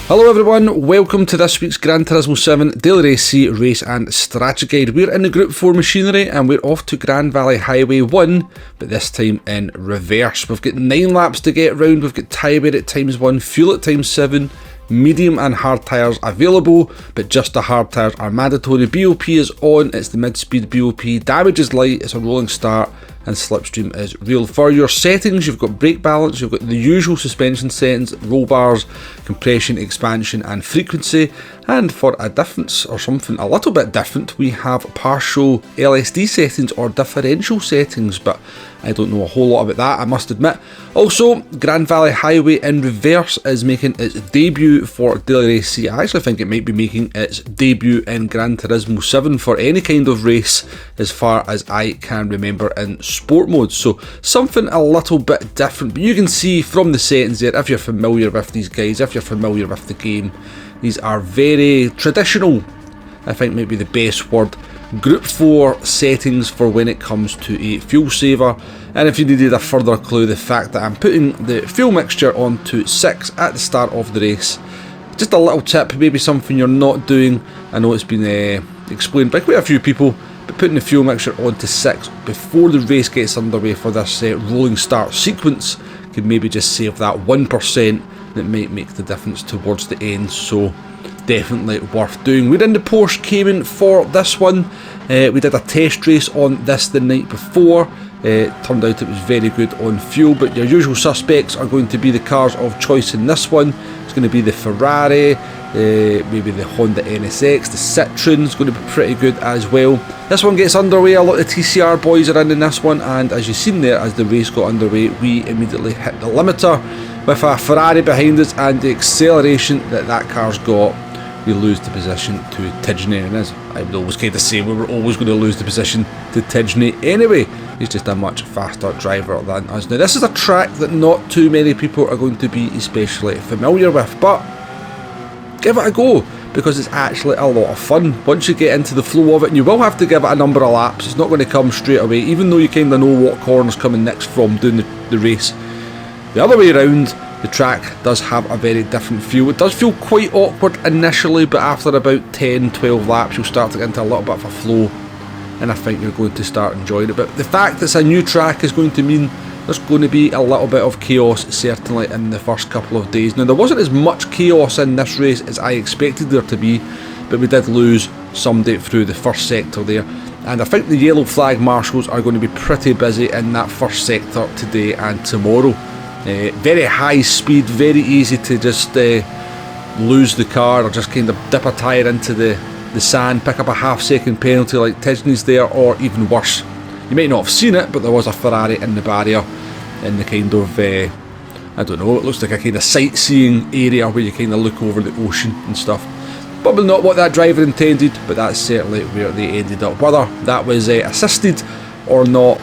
Hello everyone, welcome to this week's Gran Turismo 7 Daily Race C Race and Strategy Guide. We're in the Group 4 machinery and we're off to Grand Valley Highway 1, but this time in reverse. We've got 9 laps to get round, we've got tyre wear at ×1, fuel at ×7, medium and hard tyres available, but just the hard tyres are mandatory. BOP is on, it's the mid-speed BOP, damage is light, it's a rolling start, and slipstream is real. For your settings, you've got brake balance, you've got the usual suspension settings, roll bars, compression, expansion and frequency, and for a difference or something a little bit different, we have partial LSD settings or differential settings, but I don't know a whole lot about that, I must admit. Also, Grand Valley Highway in reverse is making its debut for Daily Race C. I actually think it might be making its debut in Gran Turismo 7 for any kind of race as far as I can remember in sport mode, so something a little bit different. But you can see from the settings there, if you're familiar with these guys, if you're familiar with the game, these are very traditional, I think might be the best word, Group 4 settings for when it comes to a fuel saver. And if you needed a further clue, the fact that I'm putting the fuel mixture onto 6 at the start of the race, just a little tip, maybe something you're not doing. I know it's been explained by quite a few people, but putting the fuel mixture onto 6 before the race gets underway for this rolling start sequence could maybe just save that 1% that might make the difference towards the end, so definitely worth doing. We're in the Porsche Cayman for this one. We did a test race on this the night before. Turned out it was very good on fuel, but your usual suspects are going to be the cars of choice in this one. It's going to be the Ferrari, maybe the Honda NSX, the Citroen is going to be pretty good as well. This one gets underway, a lot of the TCR boys are in this one, and as you've seen there, as the race got underway, we immediately hit the limiter with a Ferrari behind us, and the acceleration that car's got, we lose the position to Tidgney, and as I would always kind of say, we were always going to lose the position to Tidgney anyway. He's just a much faster driver than us. Now this is a track that not too many people are going to be especially familiar with, but give it a go, because it's actually a lot of fun once you get into the flow of it, and you will have to give it a number of laps. It's not going to come straight away, even though you kind of know what corner's coming next from doing the race. The other way around, the track does have a very different feel. It does feel quite awkward initially, but after about 10-12 laps you'll start to get into a little bit of a flow, and I think you're going to start enjoying it. But the fact it's a new track is going to mean there's going to be a little bit of chaos, certainly in the first couple of days. Now there wasn't as much chaos in this race as I expected there to be, but we did lose somebody through the first sector there, and I think the yellow flag marshals are going to be pretty busy in that first sector today and tomorrow. Very high speed, very easy to just lose the car or just kind of dip a tyre into the sand, pick up a half-second penalty like Tidgney's there, or even worse. You might not have seen it, but there was a Ferrari in the barrier in the kind of, I don't know, it looks like a kind of sightseeing area where you kind of look over the ocean and stuff. Probably not what that driver intended, but that's certainly where they ended up. Whether that was assisted or not,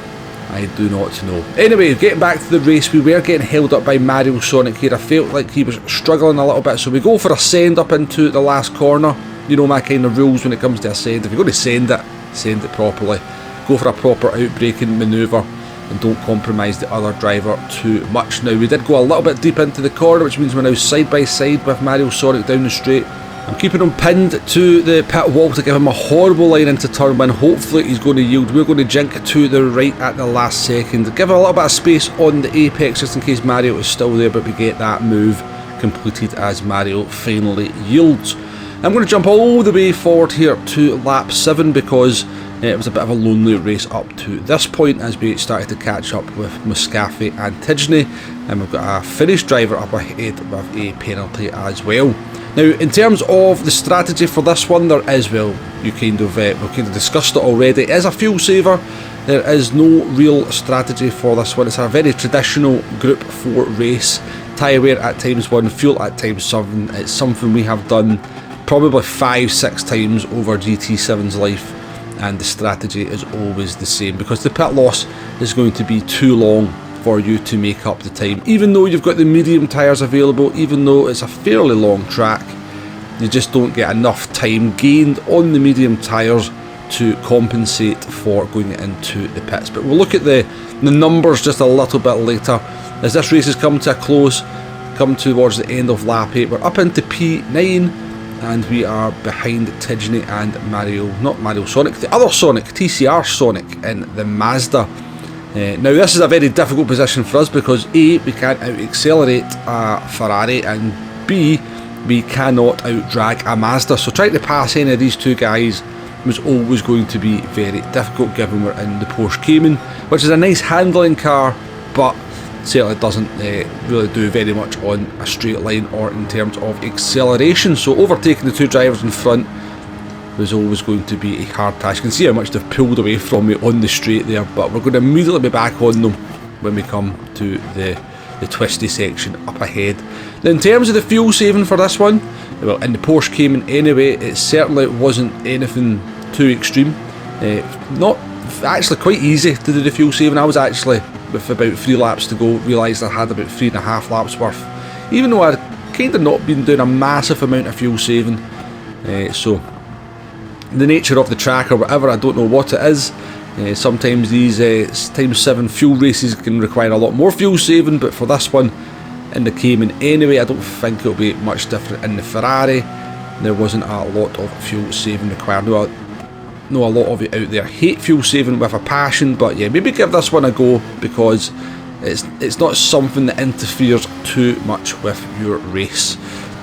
I do not know. Anyway, getting back to the race, we were getting held up by Mario Sonic here. I felt like he was struggling a little bit, so we go for a send up into the last corner. You know my kind of rules when it comes to a send. If you're going to send it properly. Go for a proper outbraking manoeuvre and don't compromise the other driver too much. Now we did go a little bit deep into the corner, which means we're now side by side with Mario Sonic down the straight. I'm keeping him pinned to the pit wall to give him a horrible line into turn 1. Hopefully he's going to yield. We're going to jink to the right at the last second. Give a little bit of space on the apex just in case Mario is still there, but we get that move completed as Mario finally yields. I'm going to jump all the way forward here to lap 7 because it was a bit of a lonely race up to this point as we started to catch up with Muscafi and Tidgney, and we've got a finished driver up ahead with a penalty as well. Now in terms of the strategy for this one, there is, well, we've kind of discussed it already, it is a fuel saver. There is no real strategy for this one. It's a very traditional Group 4 race. Tyre wear at ×1, fuel at ×7. It's something we have done probably 5-6 times over GT7's life, and the strategy is always the same because the pit loss is going to be too long for you to make up the time. Even though you've got the medium tyres available, even though it's a fairly long track, you just don't get enough time gained on the medium tyres to compensate for going into the pits. But we'll look at the numbers just a little bit later. As this race has come to a close, come towards the end of lap 8. We're up into P9 and we are behind Tidgney and Sonic, the other Sonic, TCR Sonic in the Mazda. Now this is a very difficult position for us because A, we can't out-accelerate a Ferrari, and B, we cannot out-drag a Mazda. So trying to pass any of these two guys was always going to be very difficult given we're in the Porsche Cayman, which is a nice handling car, but certainly doesn't really do very much on a straight line or in terms of acceleration. So overtaking the two drivers in front was always going to be a hard task. You can see how much they've pulled away from me on the straight there, but we're going to immediately be back on them when we come to the twisty section up ahead. Now in terms of the fuel saving for this one, well, in the Porsche Cayman anyway, it certainly wasn't anything too extreme. Not actually quite easy to do the fuel saving. I was actually, with about 3 laps to go, realised I had about 3.5 laps worth, even though I'd kind of not been doing a massive amount of fuel saving. So the nature of the track or whatever, I don't know what it is. Sometimes these times 7 fuel races can require a lot more fuel saving, but for this one in the Cayman anyway, I don't think it'll be much different in the Ferrari. There wasn't a lot of fuel saving required. No, a lot of you out there hate fuel saving with a passion, but yeah, maybe give this one a go because it's not something that interferes too much with your race.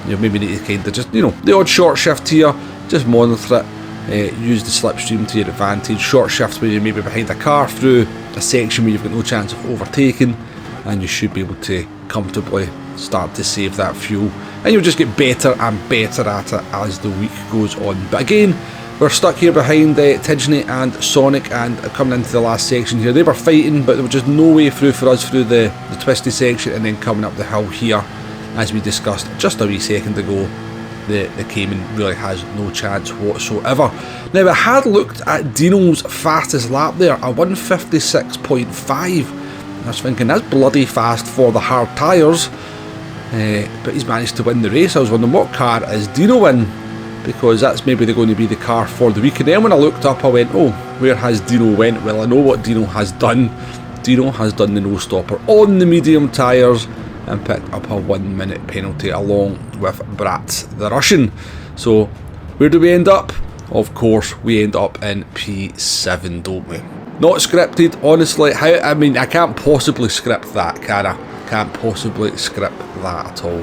You maybe need to kind of just, the odd short shift here, just monitor it, use the slipstream to your advantage. Short shifts where you're maybe behind a car through a section where you've got no chance of overtaking, and you should be able to comfortably start to save that fuel, and you'll just get better and better at it as the week goes on. But again, we're stuck here behind Tidgney and Sonic, and coming into the last section here, they were fighting, but there was just no way through for us through the twisty section, and then coming up the hill here, as we discussed just a wee second ago, the Cayman really has no chance whatsoever. Now I had looked at Dino's fastest lap there, a 156.5. I was thinking that's bloody fast for the hard tyres, but he's managed to win the race. I was wondering what car is Dino in, because that's maybe going to be the car for the week. And then when I looked up I went, oh, where has Dino went? Well, I know what Dino has done. Dino has done the no stopper on the medium tyres and picked up a 1 minute penalty along with Brat the Russian. So where do we end up? Of course we end up in P7, don't we? Not scripted, honestly. I can't possibly script that, can I? Can't possibly script that at all.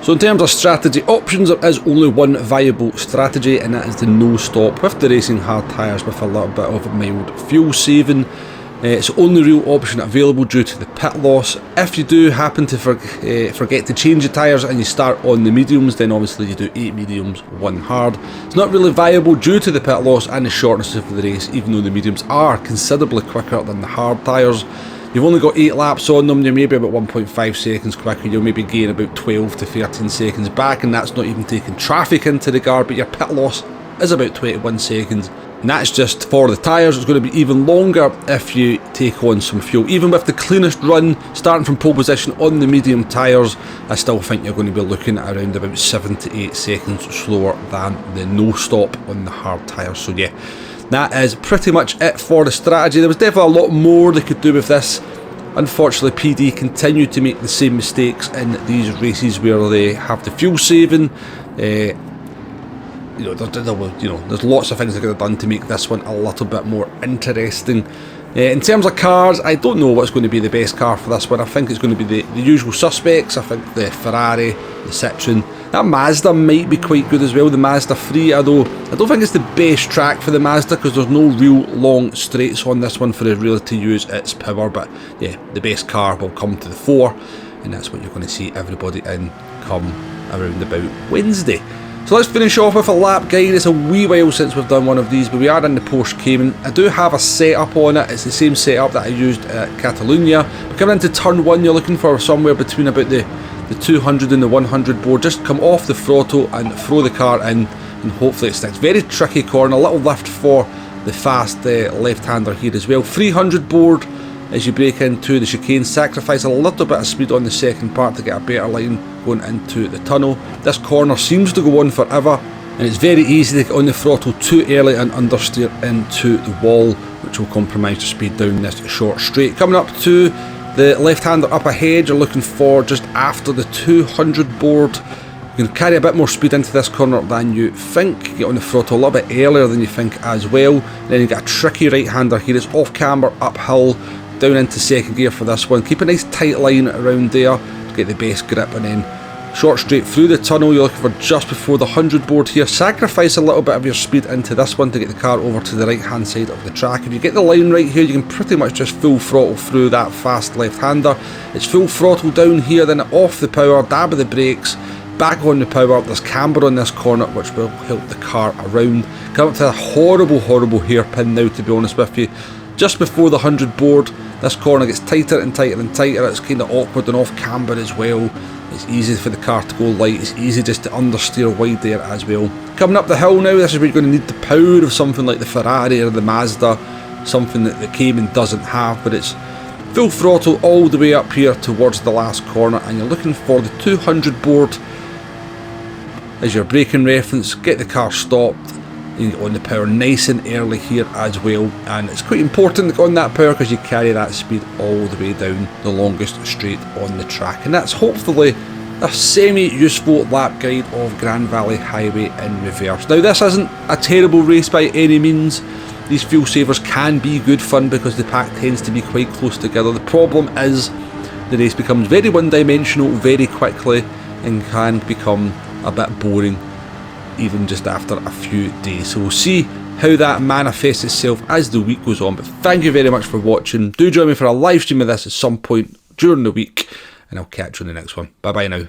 So in terms of strategy options, there is only one viable strategy, and that is the no stop with the racing hard tyres with a little bit of mild fuel saving. It's the only real option available due to the pit loss. If you do happen to forget to change the tyres and you start on the mediums, then obviously you do 8 mediums, 1 hard. It's not really viable due to the pit loss and the shortness of the race, even though the mediums are considerably quicker than the hard tyres. You've only got 8 laps on them, you're maybe about 1.5 seconds quicker, you'll maybe gain about 12 to 13 seconds back, and that's not even taking traffic into regard, but your pit loss is about 21 seconds. And that's just for the tyres. It's going to be even longer if you take on some fuel. Even with the cleanest run, starting from pole position on the medium tyres, I still think you're going to be looking at around about 7 to 8 seconds slower than the no stop on the hard tyres. So yeah, that is pretty much it for the strategy. There was definitely a lot more they could do with this. Unfortunately, PD continue to make the same mistakes in these races where they have the fuel saving. There's lots of things they could have done to make this one a little bit more interesting. In terms of cars, I don't know what's going to be the best car for this one. I think it's going to be the usual suspects. I think the Ferrari, the Citroen, that Mazda might be quite good as well, the Mazda 3, although I don't think it's the best track for the Mazda because there's no real long straights on this one for it really to use its power. But yeah, the best car will come to the fore, and that's what you're going to see everybody in come around about Wednesday. So let's finish off with a lap guide. It's a wee while since we've done one of these, but we are in the Porsche Cayman. I do have a setup on it. It's the same setup that I used at Catalunya. But coming into turn 1, you're looking for somewhere between about the 200 and the 100 board. Just come off the throttle and throw the car in, and hopefully it sticks. Very tricky corner, a little lift for the fast left-hander here as well. 300 board as you break into the chicane. Sacrifice a little bit of speed on the second part to get a better line going into the tunnel. This corner seems to go on forever, and it's very easy to get on the throttle too early and understeer into the wall, which will compromise the speed down this short straight. Coming up to The left-hander up ahead, you're looking for just after the 200 board. You can carry a bit more speed into this corner than you think. Get on the throttle a little bit earlier than you think as well. And then you get a tricky right-hander here. It's off camber, uphill, down into second gear for this one. Keep a nice tight line around there to get the base grip, and then short straight through the tunnel. You're looking for just before the 100 board here. Sacrifice a little bit of your speed into this one to get the car over to the right-hand side of the track. If you get the line right here, you can pretty much just full throttle through that fast left-hander. It's full throttle down here, then off the power, dab of the brakes, back on the power. There's camber on this corner which will help the car around. Come up to a horrible hairpin now, to be honest with you. Just before the 100 board, this corner gets tighter and tighter and tighter. It's kind of awkward and off camber as well. It's easy for the car to go light. It's easy just to understeer wide there as well. Coming up the hill now, this is where you're going to need the power of something like the Ferrari or the Mazda, something that the Cayman doesn't have, but it's full throttle all the way up here towards the last corner, and you're looking for the 200 board as your braking reference. Get the car stopped. You can get on the power nice and early here as well, and it's quite important to go on that power because you carry that speed all the way down the longest straight on the track. And that's hopefully a semi-useful lap guide of Grand Valley Highway in reverse. Now, this isn't a terrible race by any means. These fuel savers can be good fun because the pack tends to be quite close together. The problem is the race becomes very one-dimensional very quickly and can become a bit boring even just after a few days. So we'll see how that manifests itself as the week goes on. But thank you very much for watching. Do join me for a live stream of this at some point during the week, and I'll catch you in the next one. Bye bye now.